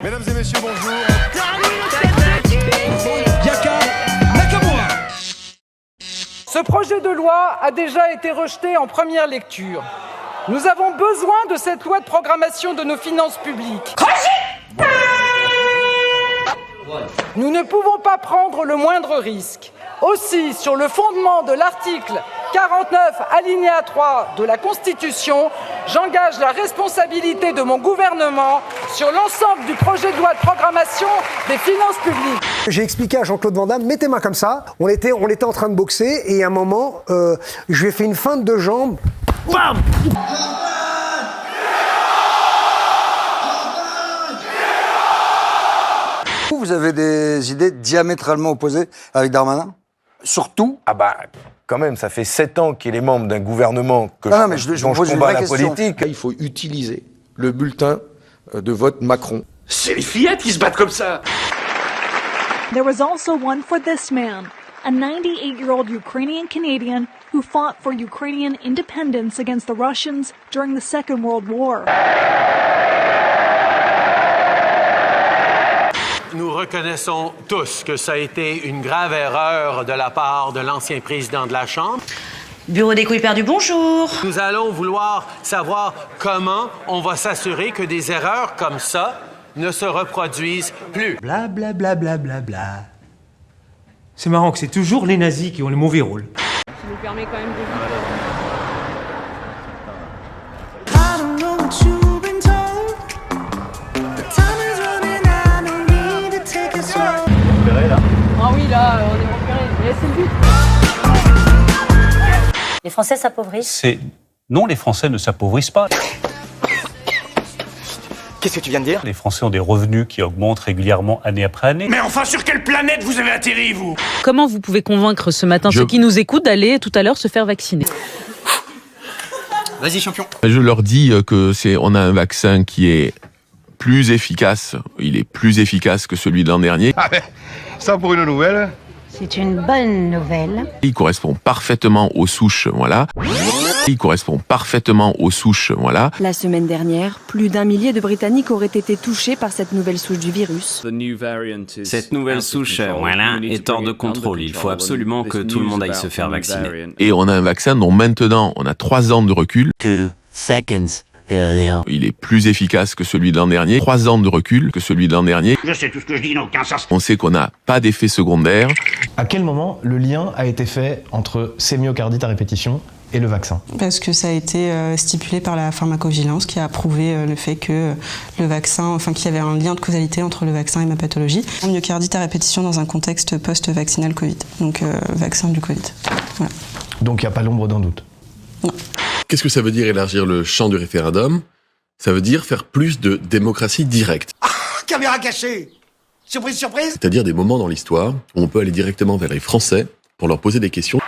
Mesdames et messieurs, bonjour. Yaka Nakamura. Ce projet de loi a déjà été rejeté en première lecture. Nous avons besoin de cette loi de programmation de nos finances publiques. Nous ne pouvons pas prendre le moindre risque. Aussi, sur le fondement de l'article 49, alinéa 3 de la Constitution, j'engage la responsabilité de mon gouvernement sur l'ensemble du projet de loi de programmation des finances publiques. J'ai expliqué à Jean-Claude Van Damme, mettez main comme ça. On était en train de boxer et à un moment, je lui ai fait une feinte de jambe. Bam! Vous avez des idées diamétralement opposées avec Darmanin? Surtout? Ah bah, quand même, ça fait 7 ans qu'il est membre d'un gouvernement que non, mais je pose une vraie la question. politique. Il faut utiliser le bulletin de vote Macron. C'est les fillettes qui se battent comme ça. There was also one for this man, a 98-year-old Ukrainian Canadian who fought for Ukrainian independence against the Russians during the Second World War. Nous reconnaissons tous que ça a été une grave erreur de la part de l'ancien président de la Chambre. Bureau des couilles perdues, bonjour. Nous allons vouloir savoir comment on va s'assurer que des erreurs comme ça ne se reproduisent plus. Bla bla bla bla bla bla. C'est marrant que c'est toujours les nazis qui ont le mauvais rôle. Ça nous permet quand même de... Ah oui, là, on est repéré. C'est le but. Les Français s'appauvrissent. Non, les Français ne s'appauvrissent pas. Qu'est-ce que tu viens de dire? Les Français ont des revenus qui augmentent régulièrement année après année. Mais enfin, sur quelle planète vous avez atterri, vous? Comment vous pouvez convaincre ce matin ceux qui nous écoutent d'aller tout à l'heure se faire vacciner? Vas-y, champion. Je leur dis on a un vaccin qui est plus efficace. Il est plus efficace que celui de l'an dernier. Ah ben, ça pour une nouvelle. C'est une bonne nouvelle. Il correspond parfaitement aux souches, voilà. Il correspond parfaitement aux souches, voilà. La semaine dernière, plus d'1 millier de Britanniques auraient été touchés par cette nouvelle souche du virus. Cette nouvelle souche, est hors de contrôle. Il faut absolument que tout le monde aille se faire vacciner. Et on a un vaccin dont maintenant on a 3 ans de recul. 2 seconds. Il est plus efficace que celui de l'an dernier. 3 ans de recul que celui de l'an dernier. Je sais, tout ce que je dis n'a aucun sens. On sait qu'on n'a pas d'effet secondaire. À quel moment le lien a été fait entre ces myocardites à répétition et le vaccin? Parce que ça a été stipulé par la pharmacovigilance qui a approuvé le fait que le vaccin, qu'il y avait un lien de causalité entre le vaccin et ma pathologie. Myocardite à répétition dans un contexte post-vaccinal Covid. Donc vaccin du Covid. Voilà. Donc il n'y a pas l'ombre d'un doute? Non. Qu'est-ce que ça veut dire élargir le champ du référendum? Ça veut dire faire plus de démocratie directe. Ah, caméra cachée. Surprise, surprise. C'est-à-dire des moments dans l'histoire où on peut aller directement vers les Français pour leur poser des questions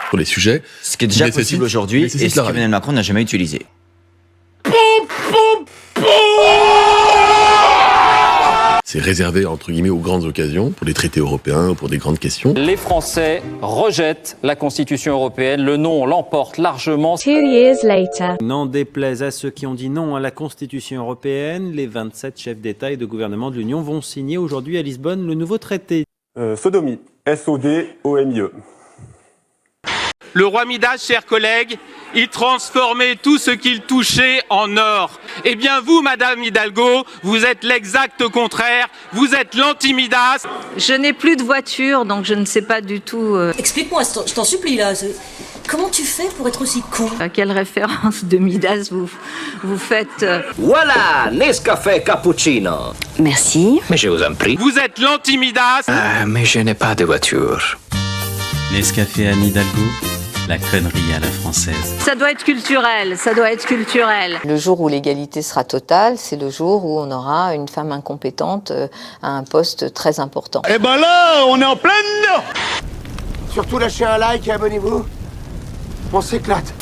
sur les sujets. Ce qui est déjà possible aujourd'hui et ce qu'Emmanuel Macron n'a jamais utilisé. C'est réservé, entre guillemets, aux grandes occasions, pour les traités européens, pour des grandes questions. Les Français rejettent la Constitution européenne. Le non l'emporte largement. 2 years later. N'en déplaise à ceux qui ont dit non à la Constitution européenne, les 27 chefs d'État et de gouvernement de l'Union vont signer aujourd'hui à Lisbonne le nouveau traité. Sodomie. S-O-D-O-M-I-E. Le roi Midas, chers collègues, il transformait tout ce qu'il touchait en or. Eh bien vous, Madame Hidalgo, vous êtes l'exact contraire, vous êtes l'anti-Midas. Je n'ai plus de voiture, donc je ne sais pas du tout... Explique-moi, je t'en supplie là. Comment tu fais pour être aussi con? À quelle référence de Midas vous faites... Voilà, Nescafé Cappuccino. Merci. Mais je vous en prie. Vous êtes l'anti-Midas. Mais je n'ai pas de voiture. Nescafé Anne Hidalgo, la connerie à la française. Ça doit être culturel, ça doit être culturel. Le jour où l'égalité sera totale, c'est le jour où on aura une femme incompétente à un poste très important. Eh ben là, on est en pleine dedans. Surtout lâchez un like et abonnez-vous. On s'éclate.